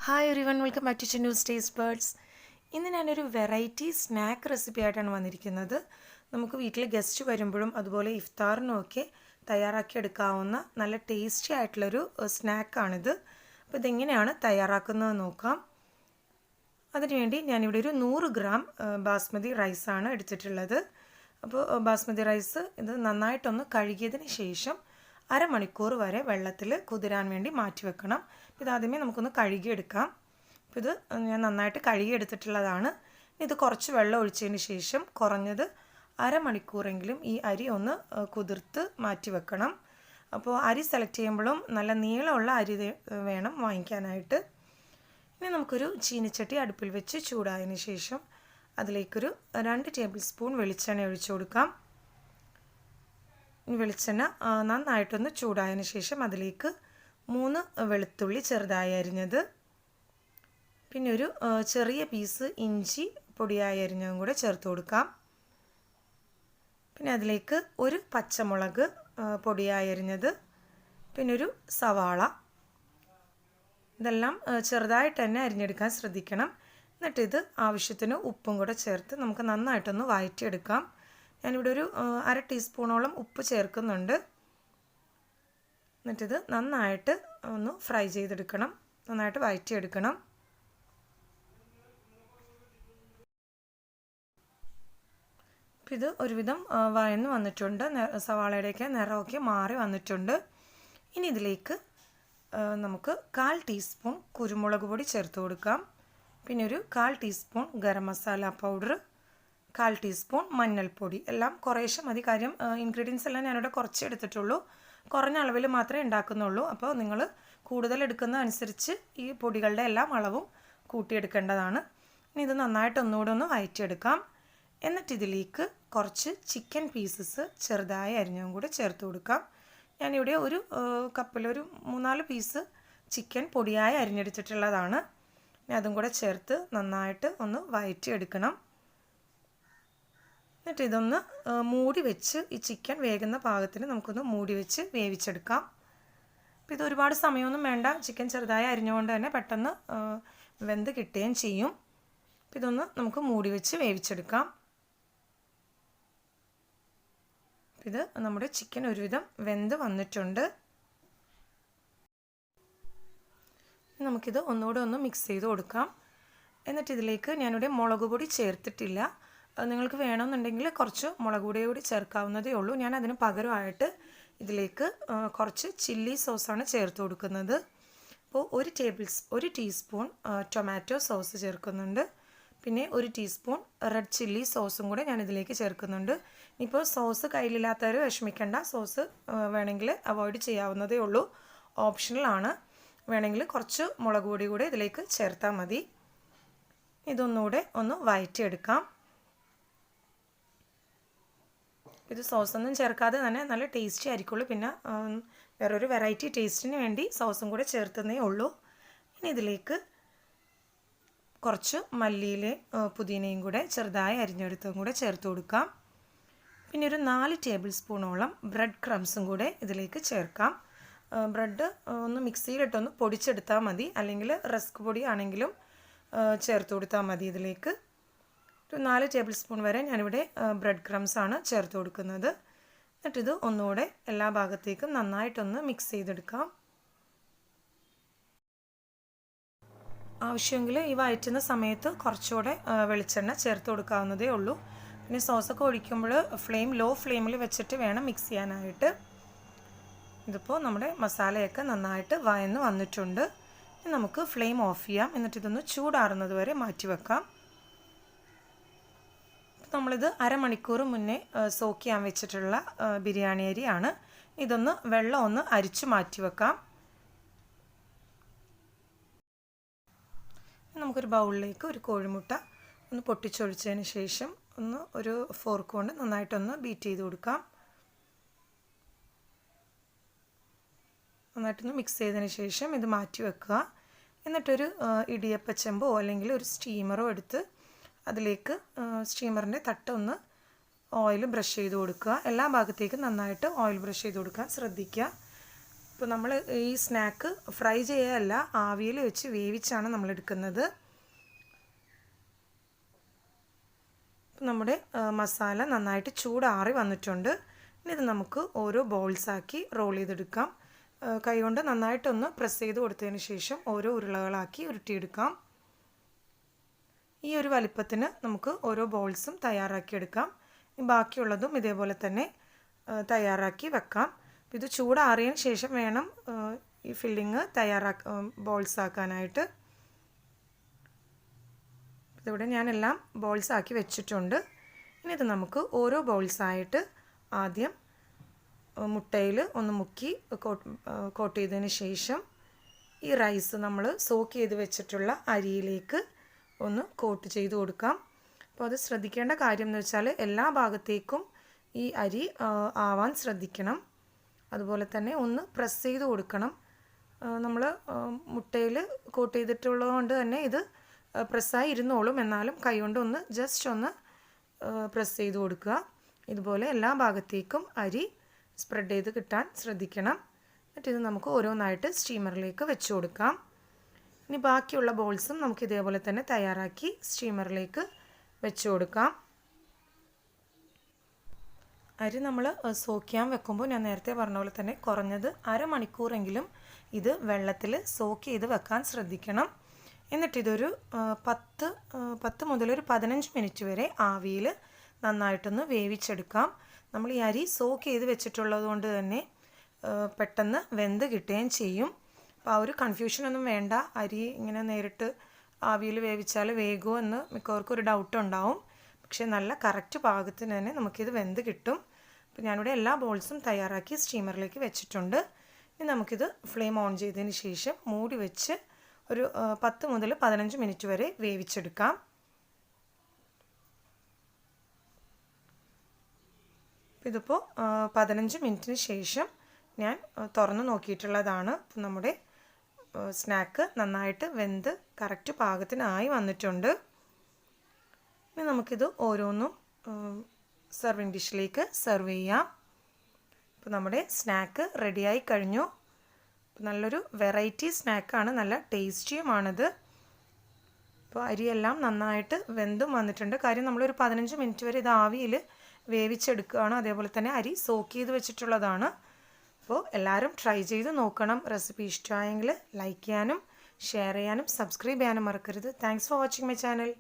Hi everyone, welcome back to Chinnu's taste birds. ഇന്ന് ഞാനൊരു variety snack recipe ആയിട്ടാണ് വന്നിരിക്കുന്നത്. നമുക്ക് വീട്ടിൽ ഗസ്റ്റ് വരുമ്പോഴും അതുപോലെ ഇഫ്താറിനുമൊക്കെ തയ്യാറാക്കി എടുക്കാവുന്ന നല്ല ടേസ്റ്റി ആയിട്ടുള്ളൊരു സ്നാക്കാണിത്. അപ്പോൾ ഇതെങ്ങനെയാണ് തയ്യാറാക്കുന്നത് നോക്കാം. അതിനുവേണ്ടി ഞാനിവിടെ ഒരു 100 ഗ്രാം ബാസ്മതി റൈസാണ് എടുത്തിട്ടുള്ളത്. അപ്പോൾ ബാസ്മതി റൈസ് ഇത് നന്നായിട്ടൊന്ന് കഴുകിയതിന് ശേഷം അരമണിക്കൂർ വരെ വെള്ളത്തിൽ കുതിരാൻ വേണ്ടി മാറ്റി വെക്കണം. ഇതാദ്യമേ നമുക്കൊന്ന് കഴുകിയെടുക്കാം. അപ്പോൾ ഇത് ഞാൻ നന്നായിട്ട് കഴുകിയെടുത്തിട്ടുള്ളതാണ്. ഇത് കുറച്ച് വെള്ളം ഒഴിച്ചതിന് ശേഷം കുറഞ്ഞത് അരമണിക്കൂറെങ്കിലും ഈ അരി ഒന്ന് കുതിർത്ത് മാറ്റി വെക്കണം. അപ്പോൾ അരി സെലക്ട് ചെയ്യുമ്പോഴും നല്ല നീളമുള്ള അരി വേണം വാങ്ങിക്കാനായിട്ട്. ഇനി നമുക്കൊരു ചീനിച്ചട്ടി അടുപ്പിൽ വെച്ച് ചൂടായതിന് ശേഷം അതിലേക്കൊരു 2 ടേബിൾ സ്പൂൺ വെളിച്ചെണ്ണ ഒഴിച്ചു കൊടുക്കാം. വെളിച്ചെണ്ണ നന്നായിട്ടൊന്ന് ചൂടായതിന് ശേഷം അതിലേക്ക് 3 വെളുത്തുള്ളി ചെറുതായി അരിഞ്ഞത്, പിന്നെ ഒരു ചെറിയ പീസ് ഇഞ്ചി പൊടിയായി അരിഞ്ഞതും കൂടെ ചേർത്ത് കൊടുക്കാം. പിന്നെ അതിലേക്ക് ഒരു പച്ചമുളക് പൊടിയായി അരിഞ്ഞത്, പിന്നെ ഒരു സവാള. ഇതെല്ലാം ചെറുതായിട്ട് തന്നെ അരിഞ്ഞെടുക്കാൻ ശ്രദ്ധിക്കണം. എന്നിട്ട് ഇത് ആവശ്യത്തിന് ഉപ്പും കൂടെ ചേർത്ത് നമുക്ക് നന്നായിട്ടൊന്ന് വഴറ്റിയെടുക്കാം. ഞാനിവിടെ ഒരു 1/2 ടീസ്പൂണോളം ഉപ്പ് ചേർക്കുന്നുണ്ട്. എന്നിട്ടിത് നന്നായിട്ട് ഒന്ന് ഫ്രൈ ചെയ്തെടുക്കണം, നന്നായിട്ട് വഴറ്റിയെടുക്കണം. അപ്പോൾ ഇത് ഒരുവിധം വഴന്ന് വന്നിട്ടുണ്ട്, സവാളയുടെയൊക്കെ നിറമൊക്കെ മാറി വന്നിട്ടുണ്ട്. ഇനി ഇതിലേക്ക് നമുക്ക് 1/4 ടീസ്പൂൺ കുരുമുളക് പൊടി ചേർത്ത് കൊടുക്കാം. പിന്നെ ഒരു 1/4 teaspoon garam masala powder, 1/4 teaspoon മഞ്ഞൾപ്പൊടി. എല്ലാം കുറേശ്ശെ മതി, കാര്യം ഇൻഗ്രീഡിയൻസ് എല്ലാം ഞാനിവിടെ കുറച്ച് എടുത്തിട്ടുള്ളൂ, കുറഞ്ഞ അളവിൽ മാത്രമേ ഉണ്ടാക്കുന്നുള്ളൂ. അപ്പോൾ നിങ്ങൾ കൂടുതൽ എടുക്കുന്ന അനുസരിച്ച് ഈ പൊടികളുടെ എല്ലാം അളവും കൂട്ടിയെടുക്കേണ്ടതാണ്. ഇനി ഇത് നന്നായിട്ട് ഒന്നുകൂടെ ഒന്ന് വഴറ്റിയെടുക്കാം. എന്നിട്ട് ഇതിലേക്ക് കുറച്ച് ചിക്കൻ പീസസ് ചെറുതായി അരിഞ്ഞതും കൂടെ ചേർത്ത് കൊടുക്കാം. ഞാനിവിടെ ഒരു കപ്പിലൊരു 3-4 പീസ് ചിക്കൻ പൊടിയായി അരിഞ്ഞെടുത്തിട്ടുള്ളതാണ്. ഇനി അതും കൂടെ ചേർത്ത് നന്നായിട്ട് ഒന്ന് വഴറ്റിയെടുക്കണം. എന്നിട്ട് ഇതൊന്ന് മൂടി വെച്ച് ഈ ചിക്കൻ വേകുന്ന പാകത്തിന് നമുക്കൊന്ന് മൂടി വെച്ച് വേവിച്ചെടുക്കാം. അപ്പോൾ ഇത് ഒരുപാട് സമയമൊന്നും വേണ്ട, ചിക്കൻ ചെറുതായി അരിഞ്ഞുകൊണ്ട് തന്നെ പെട്ടെന്ന് വെന്ത് കിട്ടുകയും ചെയ്യും. അപ്പോൾ ഇതൊന്ന് നമുക്ക് മൂടി വെച്ച് വേവിച്ചെടുക്കാം. ഇത് നമ്മുടെ ചിക്കൻ ഒരുവിധം വെന്ത് വന്നിട്ടുണ്ട്. നമുക്കിത് ഒന്നുകൂടെ ഒന്ന് മിക്സ് ചെയ്ത് കൊടുക്കാം. എന്നിട്ട് ഇതിലേക്ക് ഞാനിവിടെ മുളക് പൊടി ചേർത്തിട്ടില്ല. നിങ്ങൾക്ക് വേണമെന്നുണ്ടെങ്കിൽ കുറച്ച് മുളക് പൊടി കൂടി ചേർക്കാവുന്നതേ ഉള്ളൂ. ഞാൻ അതിന് പകരമായിട്ട് ഇതിലേക്ക് കുറച്ച് ചില്ലി സോസാണ് ചേർത്ത് കൊടുക്കുന്നത്. അപ്പോൾ ഒരു ടീസ്പൂൺ ടൊമാറ്റോ സോസ് ചേർക്കുന്നുണ്ട്. പിന്നെ 1 ടീസ്പൂൺ റെഡ് ചില്ലി സോസും കൂടെ ഞാൻ ഇതിലേക്ക് ചേർക്കുന്നുണ്ട്. ഇപ്പോൾ സോസ് കയ്യിലില്ലാത്തവർ വിഷമിക്കേണ്ട, സോസ് വേണമെങ്കിൽ അവോയ്ഡ് ചെയ്യാവുന്നതേ ഉള്ളൂ, ഓപ്ഷണലാണ്. വേണമെങ്കിൽ കുറച്ച് മുളക് പൊടി കൂടെ ഇതിലേക്ക് ചേർത്താൽ മതി. ഇതൊന്നുകൂടെ ഒന്ന് വഴറ്റിയെടുക്കാം. ഇത് സോസൊന്നും ചേർക്കാതെ തന്നെ നല്ല ടേസ്റ്റി ആയിരിക്കുള്ളൂ. പിന്നെ വേറൊരു വെറൈറ്റി ടേസ്റ്റിന് വേണ്ടി സോസും കൂടെ ചേർത്തതേ ഉള്ളൂ. ഇനി ഇതിലേക്ക് കുറച്ച് മല്ലിയിലയും പുതിനയും കൂടെ ചെറുതായി അരിഞ്ഞെടുത്തതും കൂടെ ചേർത്ത് കൊടുക്കാം. പിന്നെ ഒരു 4 ടേബിൾ സ്പൂണോളം ബ്രെഡ് ക്രംസും കൂടെ ഇതിലേക്ക് ചേർക്കാം. ബ്രെഡ് ഒന്ന് മിക്സിയിലിട്ടൊന്ന് പൊടിച്ചെടുത്താൽ മതി, അല്ലെങ്കിൽ റസ്ക് പൊടി ആണെങ്കിലും ചേർത്ത് കൊടുത്താൽ മതി. ഇതിലേക്ക് ഒരു 4 ടേബിൾ സ്പൂൺ വരെ ഞാനിവിടെ ബ്രെഡ് ക്രംസ് ആണ് ചേർത്ത് കൊടുക്കുന്നത്. എന്നിട്ടിത് ഒന്നുകൂടെ എല്ലാ ഭാഗത്തേക്കും നന്നായിട്ടൊന്ന് മിക്സ് ചെയ്തെടുക്കാം. ആവശ്യമെങ്കിൽ ഈ വഴറ്റുന്ന സമയത്ത് കുറച്ചുകൂടെ വെളിച്ചെണ്ണ ചേർത്ത് കൊടുക്കാവുന്നതേ ഉള്ളൂ. പിന്നെ സോസൊക്കെ ഒഴിക്കുമ്പോൾ ലോ ഫ്ലെയിമിൽ വെച്ചിട്ട് വേണം മിക്സ് ചെയ്യാനായിട്ട്. ഇതിപ്പോൾ നമ്മുടെ മസാലയൊക്കെ നന്നായിട്ട് വഴന്ന് വന്നിട്ടുണ്ട്. ഇനി നമുക്ക് ഫ്ലെയിം ഓഫ് ചെയ്യാം. എന്നിട്ട് ഇതൊന്ന് ചൂടാറുന്നത് വരെ മാറ്റി വെക്കാം. നമ്മളിത് അരമണിക്കൂർ മുന്നേ സോക്ക് ചെയ്യാൻ വെച്ചിട്ടുള്ള ബിരിയാണി അരിയാണ്. ഇതൊന്ന് വെള്ളം ഒന്ന് അരിച്ചു മാറ്റി വെക്കാം. നമുക്കൊരു ബൗളിലേക്ക് ഒരു കോഴിമുട്ട ഒന്ന് പൊട്ടിച്ചൊഴിച്ചതിന് ശേഷം ഒരു ഫോർക്ക് കൊണ്ട് നന്നായിട്ടൊന്ന് ബീറ്റ് ചെയ്ത് കൊടുക്കാം. നന്നായിട്ടൊന്ന് മിക്സ് ചെയ്തതിന് ശേഷം ഇത് മാറ്റി വെക്കുക. എന്നിട്ടൊരു ഇടിയപ്പച്ചെമ്പോ അല്ലെങ്കിൽ ഒരു സ്റ്റീമറോ എടുത്ത് അതിലേക്ക് സ്റ്റീമറിൻ്റെ തട്ടൊന്ന് ഓയിൽ ബ്രഷ് ചെയ്ത് കൊടുക്കുക. എല്ലാ ഭാഗത്തേക്കും നന്നായിട്ട് ഓയിൽ ബ്രഷ് ചെയ്ത് കൊടുക്കാൻ ശ്രദ്ധിക്കുക. ഇപ്പോൾ നമ്മൾ ഈ സ്നാക്ക് ഫ്രൈ ചെയ്യുകയല്ല, ആവിയിൽ വെച്ച് വേവിച്ചാണ് നമ്മൾ എടുക്കുന്നത്. നമ്മുടെ മസാല നന്നായിട്ട് ചൂടാറി വന്നിട്ടുണ്ട്. ഇനി ഇത് നമുക്ക് ഓരോ ബോൾസാക്കി റോൾ ചെയ്തെടുക്കാം. കൈകൊണ്ട് നന്നായിട്ടൊന്ന് പ്രസ് ചെയ്ത് കൊടുത്തതിന് ശേഷം ഓരോ ഉരുളകളാക്കി ഉരുട്ടിയെടുക്കാം. ഈ ഒരു വലിപ്പത്തിന് നമുക്ക് ഓരോ ബോൾസും തയ്യാറാക്കിയെടുക്കാം. ബാക്കിയുള്ളതും ഇതേപോലെ തന്നെ തയ്യാറാക്കി വെക്കാം. ഇത് ചൂടാറിയതിന് ശേഷം വേണം ഈ ഫില്ലിങ് ബോൾസ് ആക്കാനായിട്ട്. ഇതിവിടെ ഞാനെല്ലാം ബോൾസ് ആക്കി വെച്ചിട്ടുണ്ട്. ഇനി ഇത് നമുക്ക് ഓരോ ബോൾസായിട്ട് ആദ്യം മുട്ടയിൽ ഒന്ന് മുക്കി കോട്ട് ചെയ്തതിന് ശേഷം ഈ റൈസ് നമ്മൾ സോക്ക് ചെയ്ത് വെച്ചിട്ടുള്ള അരിയിലേക്ക് ഒന്ന് കോട്ട് ചെയ്ത് കൊടുക്കാം. അപ്പോൾ അത് ശ്രദ്ധിക്കേണ്ട കാര്യം എന്ന് വെച്ചാൽ എല്ലാ ഭാഗത്തേക്കും ഈ അരി ആവാൻ ശ്രദ്ധിക്കണം. അതുപോലെ തന്നെ ഒന്ന് പ്രസ് ചെയ്ത് കൊടുക്കണം. നമ്മൾ മുട്ടയിൽ കോട്ട് ചെയ്തിട്ടുള്ളത് കൊണ്ട് തന്നെ ഇത് പ്രസ്സായി ഇരുന്നോളും. എന്നാലും കൈകൊണ്ട് ഒന്ന് ജസ്റ്റ് ഒന്ന് പ്രസ് ചെയ്ത് കൊടുക്കുക. ഇതുപോലെ എല്ലാ ഭാഗത്തേക്കും അരി സ്പ്രെഡ് ചെയ്ത് കിട്ടാൻ ശ്രദ്ധിക്കണം. എന്നിട്ട് ഇത് നമുക്ക് ഓരോന്നായിട്ട് സ്റ്റീമറിലേക്ക് വെച്ച് കൊടുക്കാം. ഇനി ബാക്കിയുള്ള ബോൾസും നമുക്ക് ഇതേപോലെ തന്നെ തയ്യാറാക്കി സ്റ്റീമറിലേക്ക് വെച്ച് കൊടുക്കാം. അരി നമ്മൾ സോക്ക് ചെയ്യാൻ വെക്കുമ്പോൾ ഞാൻ നേരത്തെ പറഞ്ഞ പോലെ തന്നെ കുറഞ്ഞത് അരമണിക്കൂറെങ്കിലും ഇത് വെള്ളത്തിൽ സോക്ക് ചെയ്ത് വെക്കാൻ ശ്രദ്ധിക്കണം. എന്നിട്ടിതൊരു 10 മുതൽ ഒരു 15 മിനിറ്റ് വരെ ആവിയിൽ നന്നായിട്ടൊന്ന് വേവിച്ചെടുക്കാം. നമ്മൾ ഈ അരി സോക്ക് ചെയ്ത് വെച്ചിട്ടുള്ളത് കൊണ്ട് തന്നെ പെട്ടെന്ന് വെന്ത് കിട്ടുകയും ചെയ്യും. അപ്പോൾ ആ ഒരു കൺഫ്യൂഷനൊന്നും വേണ്ട. അരി ഇങ്ങനെ നേരിട്ട് ആവിയിൽ വേവിച്ചാൽ വേഗമോ എന്ന് മിക്കവർക്കും ഒരു ഡൗട്ട് ഉണ്ടാവും. പക്ഷേ നല്ല കറക്റ്റ് പാകത്തിന് തന്നെ നമുക്കിത് വെന്ത് കിട്ടും. അപ്പോൾ ഞാനിവിടെ എല്ലാ ബോൾസും തയ്യാറാക്കി സ്റ്റീമറിലേക്ക് വെച്ചിട്ടുണ്ട്. ഇനി നമുക്കിത് ഫ്ലെയിം ഓൺ ചെയ്തതിന് ശേഷം മൂടി വെച്ച് ഒരു 10 മുതൽ 15 മിനിറ്റ് വരെ വേവിച്ചെടുക്കാം. ഇതിപ്പോൾ 15 മിനിറ്റിന് ശേഷം ഞാൻ തുറന്ന് നോക്കിയിട്ടുള്ളതാണ്. നമ്മുടെ സ്നാക്ക് നന്നായിട്ട് വെന്ത് കറക്റ്റ് പാകത്തിനായി വന്നിട്ടുണ്ട്. ഇനി നമുക്കിത് ഓരോന്നും സെർവിങ് ഡിഷിലേക്ക് സെർവ് ചെയ്യാം. ഇപ്പോൾ നമ്മുടെ സ്നാക്ക് റെഡിയായി കഴിഞ്ഞു. നല്ലൊരു വെറൈറ്റി സ്നാക്കാണ്, നല്ല ടേസ്റ്റിയുമാണിത്. അപ്പോൾ അരിയെല്ലാം നന്നായിട്ട് വെന്തും വന്നിട്ടുണ്ട്. കാര്യം നമ്മളൊരു 15 മിനിറ്റ് വരെ ഇത് ആവിയിൽ വേവിച്ചെടുക്കുകയാണ്. അതേപോലെ തന്നെ അരി സോക്ക് ചെയ്ത് വെച്ചിട്ടുള്ളതാണ്. അപ്പോൾ എല്ലാവരും ട്രൈ ചെയ്ത് നോക്കണം. റെസിപ്പി ഇഷ്ടമായെങ്കിൽ ലൈക്ക് ചെയ്യാനും ഷെയർ ചെയ്യാനും സബ്സ്ക്രൈബ് ചെയ്യാനും മറക്കരുത്. Thanks for watching my channel.